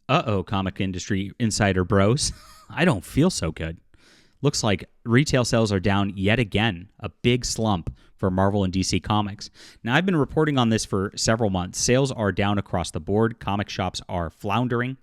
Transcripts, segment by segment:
Uh-oh, comic industry insider bros. I don't feel so good. Looks like retail sales are down yet again, a big slump for Marvel and DC Comics. Now, I've been reporting on this for several months. Sales are down across the board. Comic shops are floundering.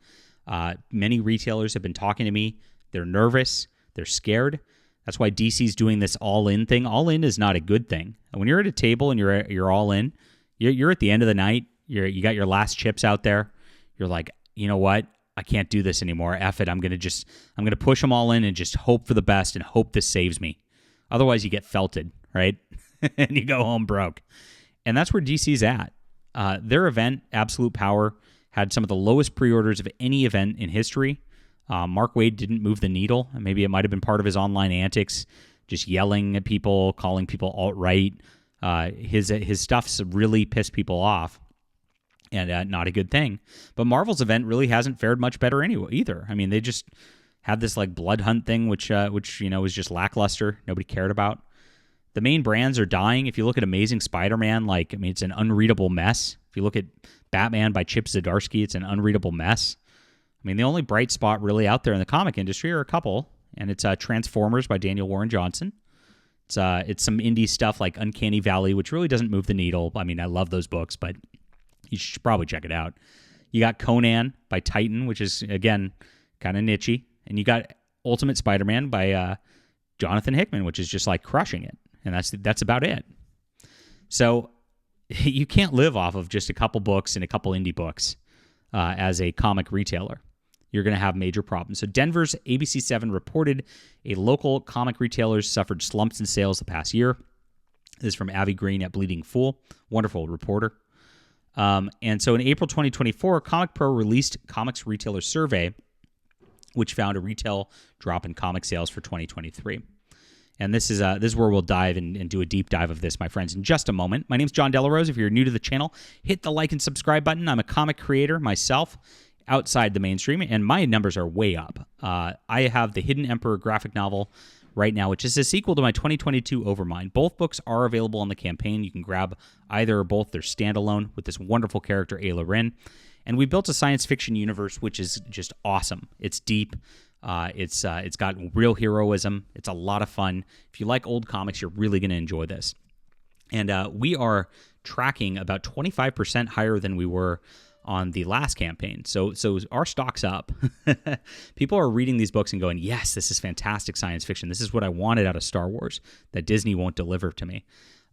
Many retailers have been talking to me. They're nervous. They're scared. That's why DC's doing this all-in thing. All-in is not a good thing. When you're at a table and you're all in, you're at the end of the night. You got your last chips out there. You're like, you know what? I can't do this anymore. F it. I'm gonna push them all in and just hope for the best and hope this saves me. Otherwise, you get felted, right? And you go home broke. And that's where DC's at. Their event, Absolute Power, had some of the lowest pre-orders of any event in history. Mark Waid didn't move the needle. Maybe it might have been part of his online antics, just yelling at people, calling people alt-right. His stuff's really pissed people off. And not a good thing. But Marvel's event really hasn't fared much better anyway either. I mean, they just had this like blood hunt thing, which was just lackluster. Nobody cared about. The main brands are dying. If you look at Amazing Spider-Man, it's an unreadable mess. If you look at Batman by Chip Zdarsky, it's an unreadable mess. I mean, the only bright spot really out there in the comic industry are a couple, and it's Transformers by Daniel Warren Johnson. It's some indie stuff like Uncanny Valley, which really doesn't move the needle. I mean, I love those books, but you should probably check it out. You got Conan by Titan, which is, again, kind of niche-y. And you got Ultimate Spider-Man by Jonathan Hickman, which is just like crushing it. And that's about it. So you can't live off of just a couple books and a couple indie books as a comic retailer. You're going to have major problems. So Denver's ABC7 reported a local comic retailers suffered slumps in sales the past year. This is from Avi Green at Bleeding Fool. Wonderful reporter. And so in April 2024, Comic Pro released Comics Retailer Survey, which found a retail drop in comic sales for 2023. And this is where we'll dive and do a deep dive of this, my friends, in just a moment. My name's John Delarose. If you're new to the channel, hit the like and subscribe button. I'm a comic creator myself outside the mainstream, and my numbers are way up. I have the Hidden Emperor graphic novel right now, which is a sequel to my 2022 Overmind. Both books are available on the campaign. You can grab either or both. They're standalone with this wonderful character, Ayla Rin. And we built a science fiction universe, which is just awesome. It's deep. It's got real heroism. It's a lot of fun. If you like old comics, you're really going to enjoy this. And we are tracking about 25% higher than we were on the last campaign. So our stock's up. People are reading these books and going, yes, this is fantastic science fiction. This is what I wanted out of Star Wars that Disney won't deliver to me.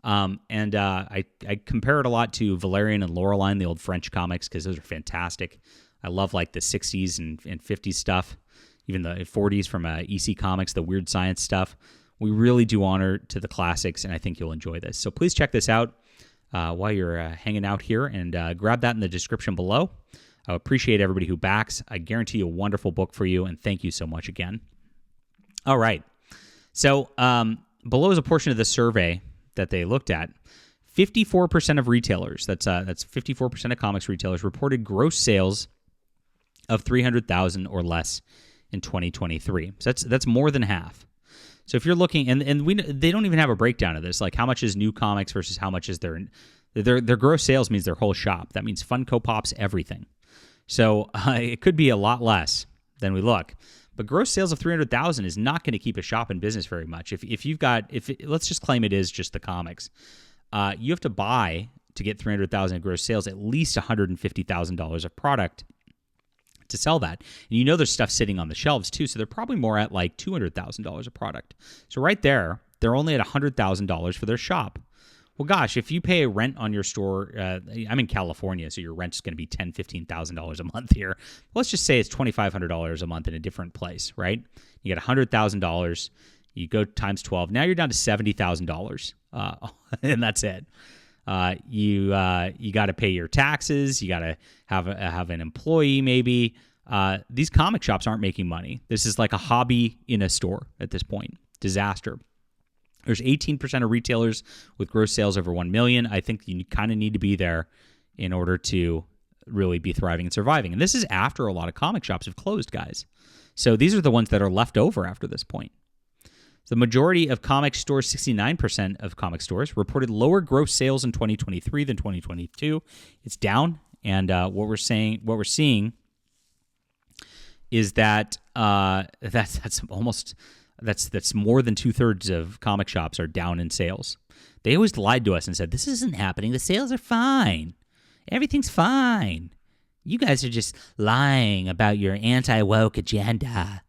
I compare it a lot to Valerian and Laureline, the old French comics, because those are fantastic. I love like the 60s and 50s stuff, even the 40s from EC Comics, the weird science stuff. We really do honor to the classics, and I think you'll enjoy this. So please check this out while you're hanging out here, and grab that in the description below. I appreciate everybody who backs. I guarantee a wonderful book for you, and thank you so much again. All right. So below is a portion of the survey that they looked at. 54% of retailers, that's 54% of comics retailers, reported gross sales of $300,000 or less in 2023. So that's more than half. So if you're looking, and they don't even have a breakdown of this, like how much is new comics versus how much is their gross sales means their whole shop. That means Funko Pops, everything. So it could be a lot less than we look. But gross sales of $300,000 is not going to keep a shop in business very much. Let's just claim it is just the comics. You have to buy to get $300,000 in gross sales at least $150,000 of product to sell that. And there's stuff sitting on the shelves too, so they're probably more at like $200,000 of product. So right there, they're only at $100,000 for their shop. Well, gosh, if you pay a rent on your store, I'm in California, so your rent's going to be $10,000, $15,000 a month here. Let's just say it's $2,500 a month in a different place, right? You get $100,000, you go times 12. Now you're down to $70,000, and that's it. You got to pay your taxes. You got to have an employee maybe. These comic shops aren't making money. This is like a hobby in a store at this point. Disaster. There's 18% of retailers with gross sales over 1 million. I think you kind of need to be there in order to really be thriving and surviving. And this is after a lot of comic shops have closed, guys. So these are the ones that are left over after this point. The majority of comic stores, 69% of comic stores, reported lower gross sales in 2023 than 2022. It's down, and what we're seeing is that that's more than 2/3 of comic shops are down in sales. They always lied to us and said, this isn't happening. The sales are fine. Everything's fine. You guys are just lying about your anti-woke agenda.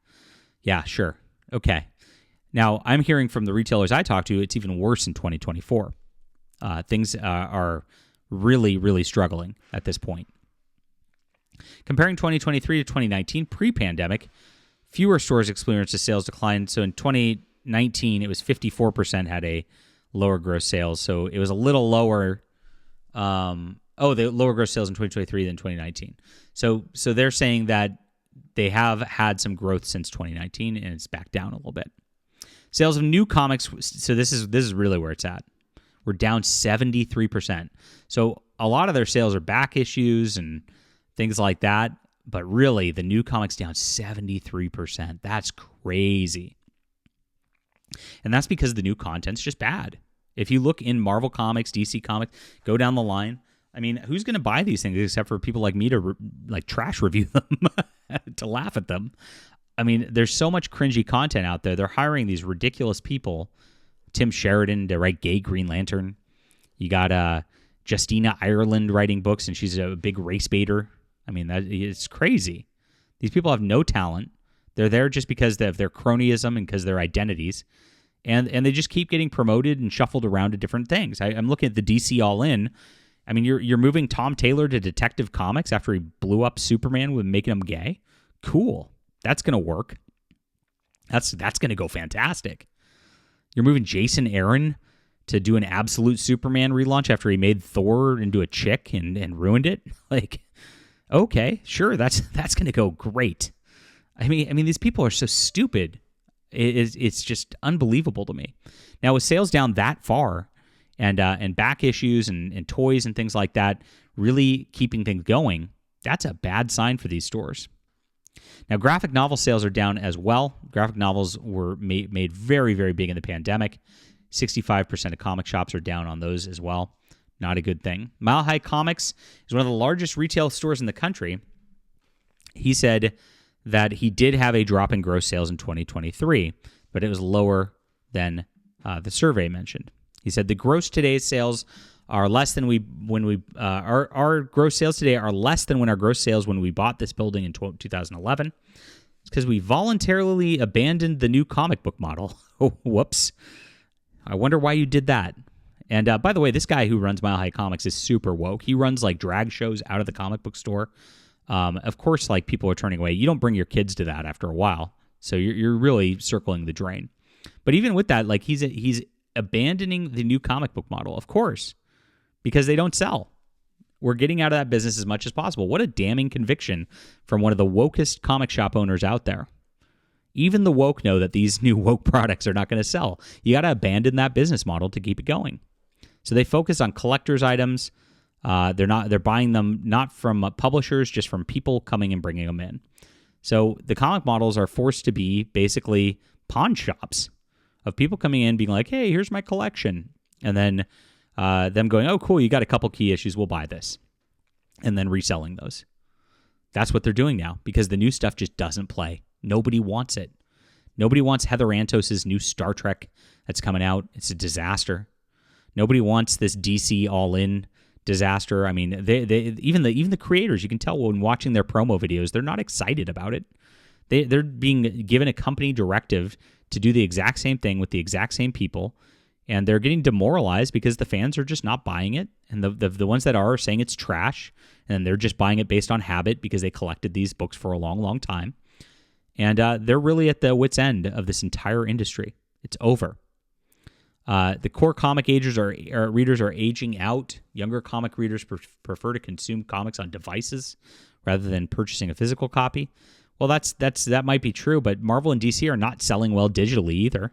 Yeah, sure. Okay. Now, I'm hearing from the retailers I talk to, it's even worse in 2024. Things are really, really struggling at this point. Comparing 2023 to 2019, pre-pandemic, fewer stores experienced a sales decline. So in 2019, it was 54% had a lower gross sales. So it was a little lower. The lower gross sales in 2023 than 2019. So they're saying that they have had some growth since 2019, and it's back down a little bit. Sales of new comics. So this is really where it's at. We're down 73%. So a lot of their sales are back issues and things like that. But really, the new comics down 73%. That's crazy. And that's because the new content's just bad. If you look in Marvel Comics, DC Comics, go down the line. I mean, who's going to buy these things except for people like me to trash review them, to laugh at them? I mean, there's so much cringy content out there. They're hiring these ridiculous people. Tim Sheridan to write gay Green Lantern. You got Justina Ireland writing books, and she's a big race baiter. I mean, it's crazy. These people have no talent. They're there just because of their cronyism and because of their identities. And they just keep getting promoted and shuffled around to different things. I'm looking at the DC All In. I mean, you're moving Tom Taylor to Detective Comics after he blew up Superman with making him gay? Cool. That's going to work. That's going to go fantastic. You're moving Jason Aaron to do an Absolute Superman relaunch after he made Thor into a chick and ruined it? Like, okay, sure, that's going to go great. I mean, these people are so stupid. It's just unbelievable to me. Now, with sales down that far, and back issues and toys and things like that really keeping things going, that's a bad sign for these stores. Now, graphic novel sales are down as well. Graphic novels were made very, very big in the pandemic. 65% of comic shops are down on those as well. Not a good thing. Mile High Comics is one of the largest retail stores in the country. He said that he did have a drop in gross sales in 2023, but it was lower than the survey mentioned. He said the gross today's sales are less than our gross sales today are less than when our gross sales when we bought this building in 2011. It's because we voluntarily abandoned the new comic book model. Oh, whoops. I wonder why you did that. And by the way, this guy who runs Mile High Comics is super woke. He runs like drag shows out of the comic book store. Of course, like people are turning away. You don't bring your kids to that after a while. So you're really circling the drain. But even with that, like he's abandoning the new comic book model, of course, because they don't sell. We're getting out of that business as much as possible. What a damning conviction from one of the wokest comic shop owners out there. Even the woke know that these new woke products are not going to sell. You got to abandon that business model to keep it going. So they focus on collector's items. They're buying them not from publishers, just from people coming and bringing them in. So the comic models are forced to be basically pawn shops of people coming in being like, hey, here's my collection. And then them going, oh, cool, you got a couple key issues, we'll buy this. And then reselling those. That's what they're doing now because the new stuff just doesn't play. Nobody wants it. Nobody wants Heather Antos' new Star Trek that's coming out. It's a disaster. Nobody wants this DC All-In disaster. I mean, even the creators, you can tell when watching their promo videos, they're not excited about it. They're being given a company directive to do the exact same thing with the exact same people, and they're getting demoralized because the fans are just not buying it, and the ones that are saying it's trash, and they're just buying it based on habit because they collected these books for a long, long time. And they're really at the wit's end of this entire industry. It's over. The core comic readers are aging out. Younger comic readers prefer to consume comics on devices rather than purchasing a physical copy. Well, that might be true, but Marvel and DC are not selling well digitally either.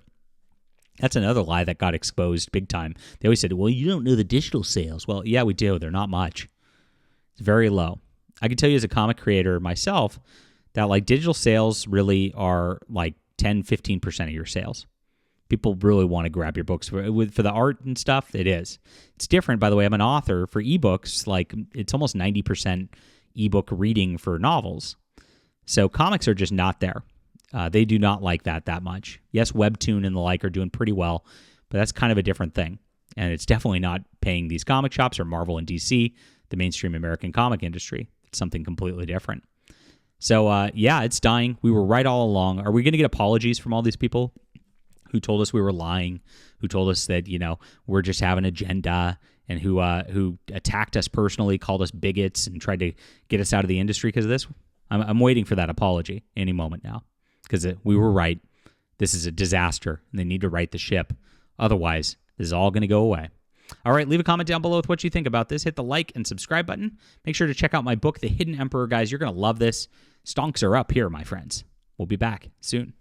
That's another lie that got exposed big time. They always said, well, you don't know the digital sales. Well, yeah, we do. They're not much. It's very low. I can tell you as a comic creator myself that like digital sales really are like 10, 15% of your sales. People really want to grab your books for the art and stuff. It is. It's different, by the way. I'm an author for ebooks. Like it's almost 90% ebook reading for novels. So comics are just not there. They do not like that much. Yes, Webtoon and the like are doing pretty well, but that's kind of a different thing. And it's definitely not paying these comic shops or Marvel and DC, the mainstream American comic industry. It's something completely different. So, yeah, it's dying. We were right all along. Are we going to get apologies from all these people who told us we were lying, who told us that, we're just having an agenda, and who attacked us personally, called us bigots, and tried to get us out of the industry because of this? I'm waiting for that apology any moment now, because we were right. This is a disaster, and they need to right the ship. Otherwise, this is all going to go away. All right, leave a comment down below with what you think about this. Hit the like and subscribe button. Make sure to check out my book, The Hidden Emperor, guys. You're going to love this. Stonks are up here, my friends. We'll be back soon.